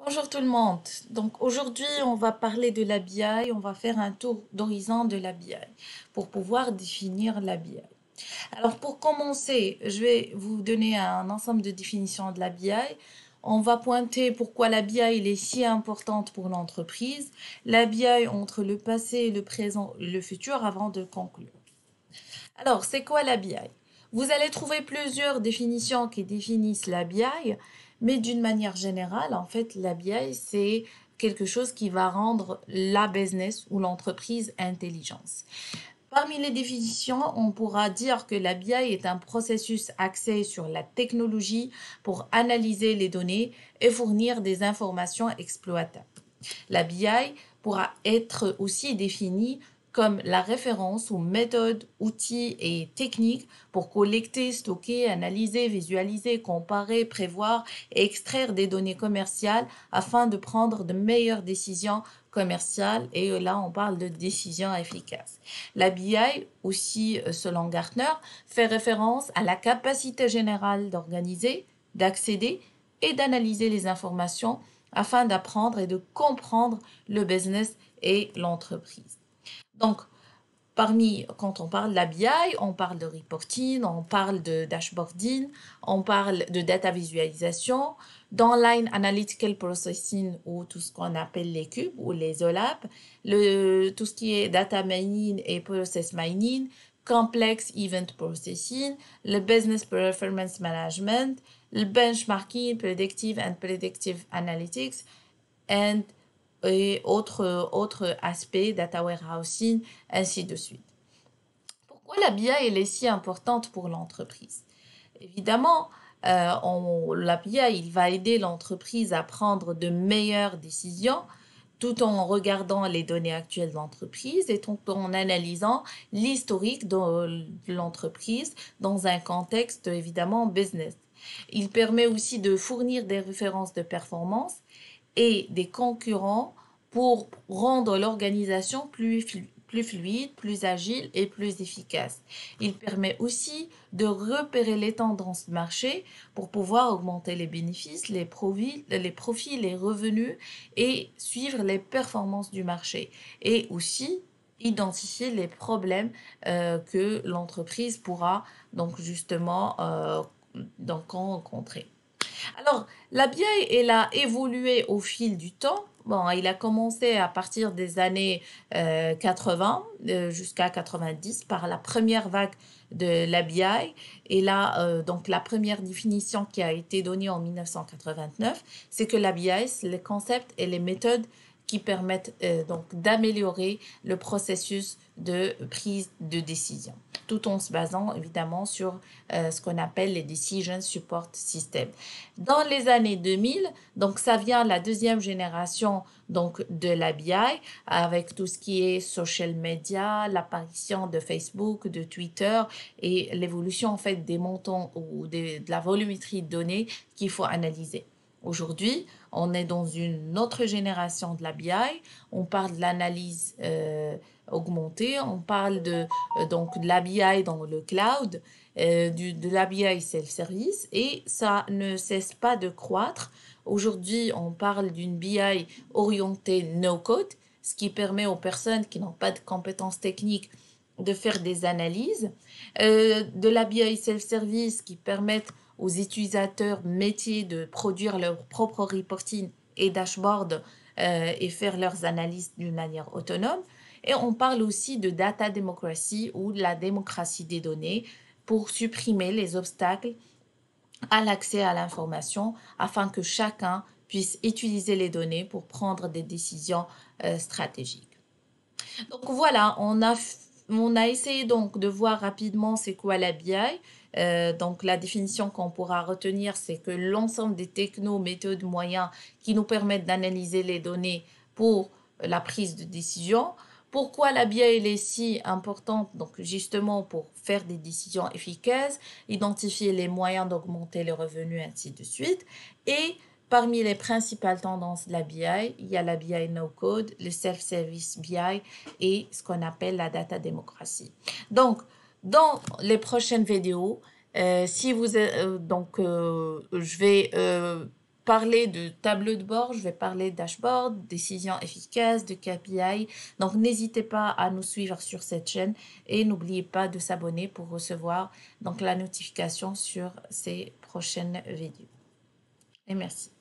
Bonjour tout le monde. Donc aujourd'hui, on va parler de la BI, on va faire un tour d'horizon de la BI pour pouvoir définir la BI. Alors pour commencer, je vais vous donner un ensemble de définitions de la BI. On va pointer pourquoi la BI elle est si importante pour l'entreprise, la BI entre le passé, le présent et le futur avant de conclure. Alors, c'est quoi la BI? Vous allez trouver plusieurs définitions qui définissent la BI, mais d'une manière générale, en fait, la BI, c'est quelque chose qui va rendre la business ou l'entreprise intelligente. Parmi les définitions, on pourra dire que la BI est un processus axé sur la technologie pour analyser les données et fournir des informations exploitables. La BI pourra être aussi définie comme la référence aux méthodes, outils et techniques pour collecter, stocker, analyser, visualiser, comparer, prévoir et extraire des données commerciales afin de prendre de meilleures décisions commerciales. Et là, on parle de décisions efficaces. La BI, aussi selon Gartner, fait référence à la capacité générale d'organiser, d'accéder et d'analyser les informations afin d'apprendre et de comprendre le business et l'entreprise. Donc, quand on parle de la BI, on parle de reporting, on parle de dashboarding, on parle de data visualisation, d'online analytical processing ou tout ce qu'on appelle les cubes ou les OLAP, tout ce qui est data mining et process mining, complex event processing, le business performance management, le benchmarking, predictive and predictive analytics, and et autres aspects, data warehousing, ainsi de suite. Pourquoi la BI elle est si importante pour l'entreprise? Évidemment, la BI il va aider l'entreprise à prendre de meilleures décisions tout en regardant les données actuelles de l'entreprise et tout en analysant l'historique de l'entreprise dans un contexte évidemment business. Il permet aussi de fournir des références de performance et des concurrents pour rendre l'organisation plus fluide, plus agile et plus efficace. Il permet aussi de repérer les tendances de marché pour pouvoir augmenter les bénéfices, les profits, les revenus et suivre les performances du marché. Et aussi identifier les problèmes que l'entreprise pourra donc justement donc rencontrer. Alors, la BI, elle a évolué au fil du temps. Bon, il a commencé à partir des années 80 jusqu'à 90 par la première vague de la BI. Et là, donc la première définition qui a été donnée en 1989, c'est que la BI, c'est les concepts et les méthodes qui permettent donc d'améliorer le processus de prise de décision, tout en se basant évidemment sur ce qu'on appelle les Decision Support Systems. Dans les années 2000, donc ça vient la deuxième génération donc de la BI avec tout ce qui est social media, l'apparition de Facebook, de Twitter et l'évolution en fait des montants ou de la volumétrie de données qu'il faut analyser. Aujourd'hui, on est dans une autre génération de la BI. On parle de l'analyse augmentée, on parle donc de la BI dans le cloud, de la BI self-service et ça ne cesse pas de croître. Aujourd'hui, on parle d'une BI orientée no-code, ce qui permet aux personnes qui n'ont pas de compétences techniques de faire des analyses, de la BI self-service qui permettent aux utilisateurs métiers de produire leur propre reporting et dashboard et faire leurs analyses d'une manière autonome. Et on parle aussi de data democracy ou de la démocratie des données pour supprimer les obstacles à l'accès à l'information afin que chacun puisse utiliser les données pour prendre des décisions stratégiques. Donc voilà, on a essayé donc de voir rapidement c'est quoi la BI. Donc la définition qu'on pourra retenir, c'est que l'ensemble des technos, méthodes, moyens qui nous permettent d'analyser les données pour la prise de décision. Pourquoi la BI est si importante? Donc justement pour faire des décisions efficaces, identifier les moyens d'augmenter les revenus, ainsi de suite. Et parmi les principales tendances de la BI, il y a la BI no-code, le self-service BI et ce qu'on appelle la data démocratie. Donc, dans les prochaines vidéos, si vous donc je vais parler de tableau de bord, je vais parler de dashboard, décision efficace, de KPI. Donc, n'hésitez pas à nous suivre sur cette chaîne et n'oubliez pas de s'abonner pour recevoir donc la notification sur ces prochaines vidéos. Et merci.